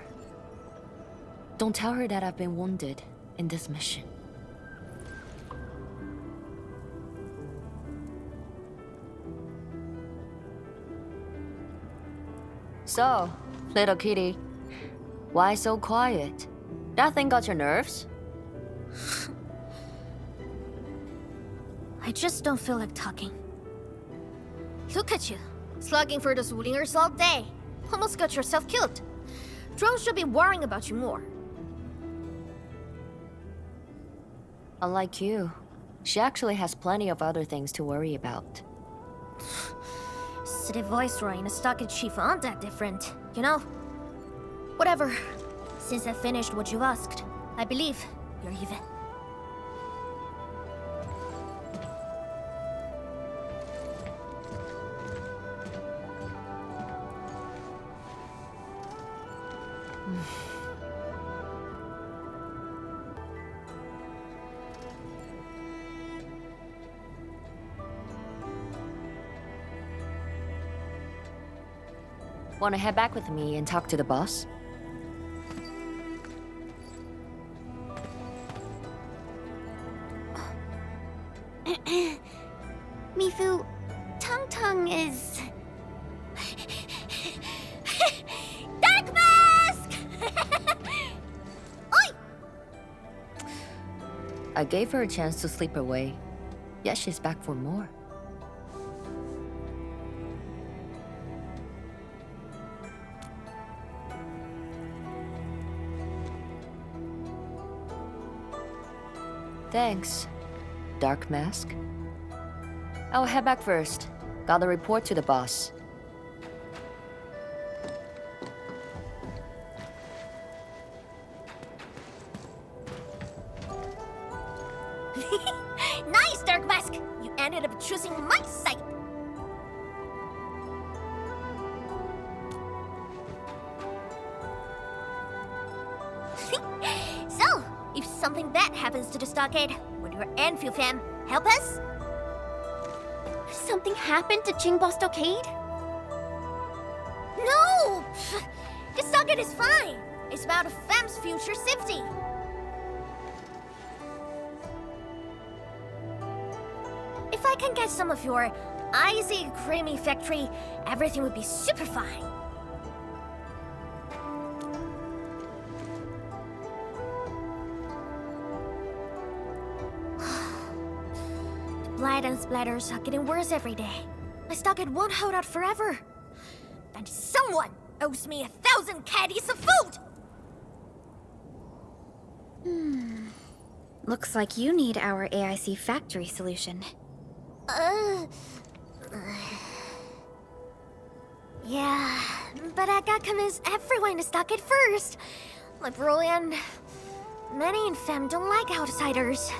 Speaker 16: Don't tell her that I've been wounded in this mission. So, little kitty, why so quiet? That thing got your nerves?
Speaker 2: I just don't feel like talking. Look at you, slugging for those Wulingers all day. Almost got yourself killed. Drones should be worrying about you more.
Speaker 16: Unlike you, she actually has plenty of other things to worry about.
Speaker 2: City Viceroy and a stockade chief aren't that different, you know? Whatever. Since I finished what you asked, I believe you're even.
Speaker 16: Wanna head back with me and talk to the boss?
Speaker 7: Mifu, Tang is...
Speaker 2: Dark Mask! Oi!
Speaker 16: I gave her a chance to sleep away, yet she's back for more. Thanks, Dark Mask. I'll head back first. Gotta report to the boss.
Speaker 2: Nice, Dark Mask! You ended up choosing my side! So, if something bad happens to the stockade, would your Endfield fam help us?
Speaker 7: Something happened to Qingbo Stockade?
Speaker 2: No! The stockade is fine! It's about the fam's future safety! If I can get some of your icy, creamy factory, everything would be super fine. The blight and splatters are getting worse every day. My stockade won't hold out forever. And someone owes me 1,000 caddies of food!
Speaker 3: Looks like you need our AIC factory solution.
Speaker 2: Yeah, but I gotta convince everyone to stock it first. Like Broly and many in fam don't like outsiders.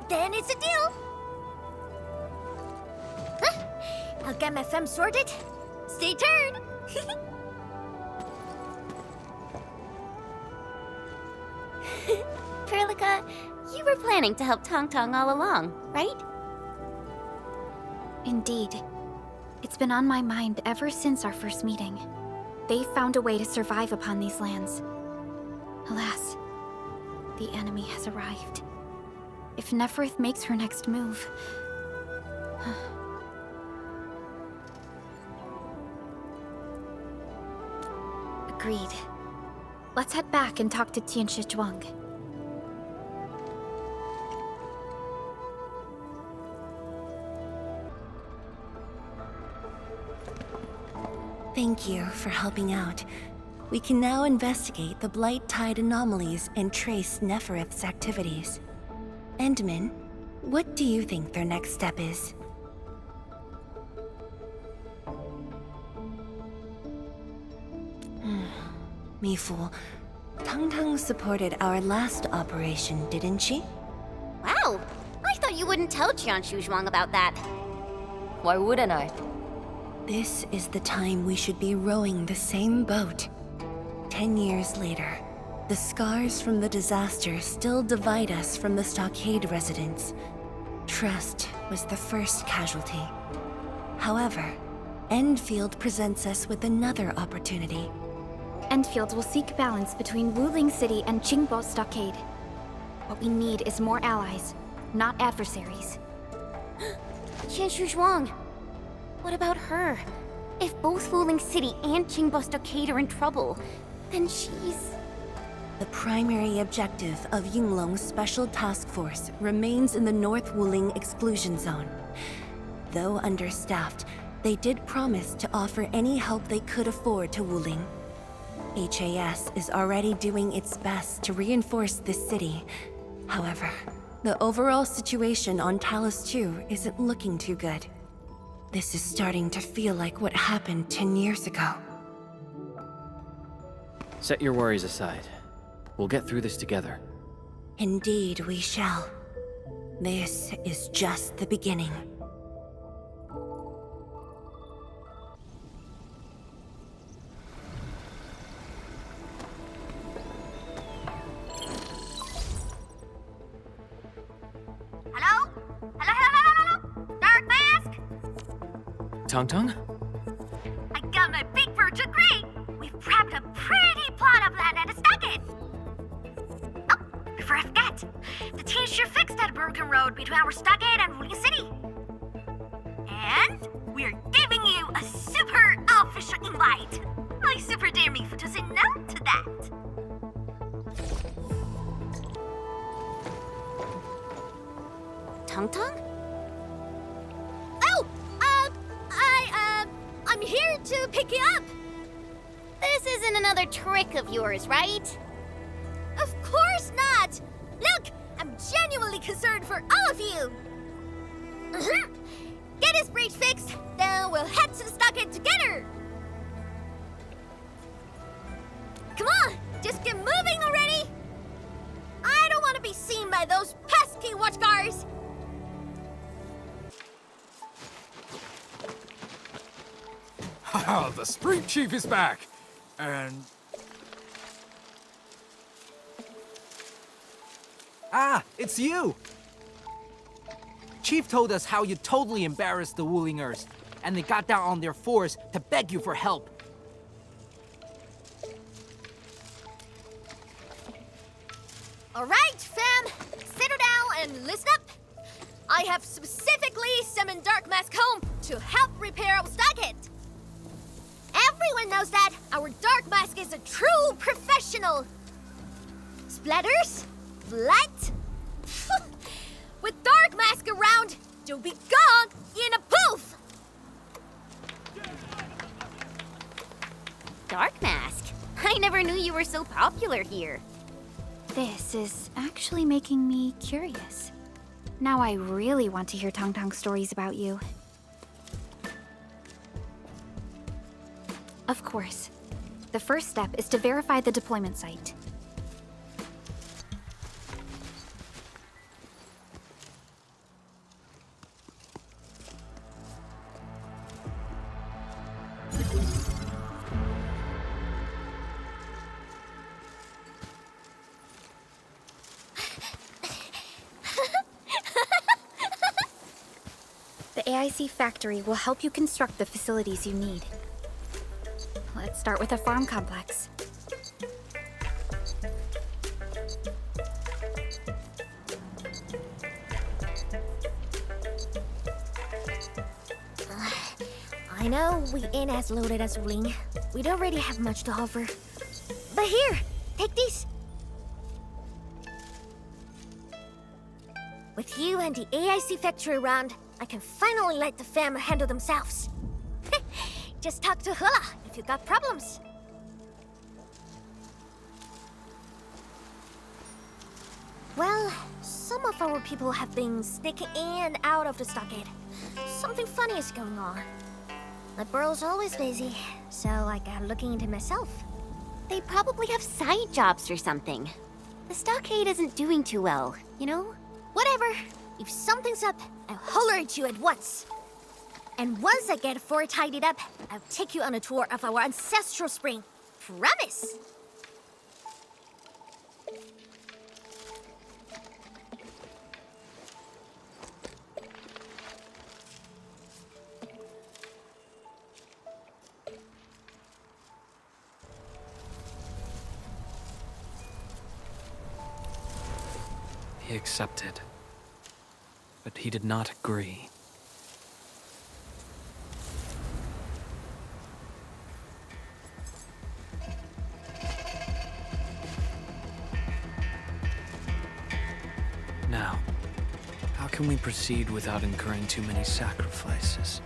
Speaker 2: Then it's a deal. I'll get my fam sorted. Stay tuned.
Speaker 7: Perlica, you were planning to help Tong Tong all along, right?
Speaker 3: Indeed. It's been on my mind ever since our first meeting. They found a way to survive upon these lands. Alas, the enemy has arrived. If Neferith makes her next move... Agreed. Let's head back and talk to Tianshi Zhuang.
Speaker 6: Thank you for helping out. We can now investigate the Blight Tide anomalies and trace Neferith's activities. Endmin, what do you think their next step is? Me fool. Tang Tang supported our last operation, didn't she?
Speaker 7: Wow! I thought you wouldn't tell Qianshu Zhuang about that.
Speaker 16: Why wouldn't I?
Speaker 6: This is the time we should be rowing the same boat. 10 years later, the scars from the disaster still divide us from the stockade residents. Trust was the first casualty. However, Endfield presents us with another opportunity.
Speaker 3: Endfield will seek balance between Wuling City and Qingbo Stockade. What we need is more allies, not adversaries.
Speaker 7: Qianshu Zhuang. What about her? If both Wuling City and Qingbo Stockade are in trouble, then she's...
Speaker 6: The primary objective of Yinglong's Special Task Force remains in the North Wuling Exclusion Zone. Though understaffed, they did promise to offer any help they could afford to Wuling. HAS is already doing its best to reinforce this city. However, the overall situation on Talus 2 isn't looking too good. This is starting to feel like what happened 10 years ago.
Speaker 12: Set your worries aside. We'll get through this together.
Speaker 6: Indeed, we shall. This is just the beginning.
Speaker 2: Hello? Hello? Dark Mask?
Speaker 12: Tong Tong?
Speaker 2: I got my big virtual crate! We've prepped a pretty plot of land at the stockade! Oh, before I forget, the team sure fixed that broken road between our stockade and Wuling City. And we're giving you a super official invite! I super dare me to say no to that!
Speaker 7: Tong Tong?
Speaker 2: Oh! I'm here to pick you up!
Speaker 7: This isn't another trick of yours, right?
Speaker 2: Of course not! Look! I'm genuinely concerned for all of you! Get this bridge fixed, then we'll head to the stockade together!
Speaker 17: Ah, the Street Chief is back! And...
Speaker 15: Ah, it's you! Chief told us how you totally embarrassed the Wulingers, and they got down on their fours to beg you for help.
Speaker 2: All right, fam, settle down and listen up. I have specifically summoned Dark Mask home to help repair our stockade. Everyone knows that our Dark Mask is a true professional. Splatters, blood. With Dark Mask around, you'll be gone in a poof.
Speaker 7: Dark Mask? I never knew you were so popular here.
Speaker 3: This is actually making me curious. Now I really want to hear Tong Tong's stories about you. Of course. The first step is to verify the deployment site. The AIC factory will help you construct the facilities you need. Let's start with a farm complex.
Speaker 2: I know we ain't as loaded as Wuling. We don't really have much to offer. But here, take these. With you and the AIC factory around, I can finally let the fam handle themselves. Just talk to Hula if you got problems. Well, some of our people have been sneaking in and out of the stockade. Something funny is going on. The burrow's always busy, so I got looking into myself.
Speaker 7: They probably have side jobs or something. The stockade isn't doing too well, you know?
Speaker 2: Whatever. If something's up, I'll holler at you at once. And once I get fort tidied up, I'll take you on a tour of our ancestral spring. Promise!
Speaker 12: He accepted, but he did not agree. Now, how can we proceed without incurring too many sacrifices?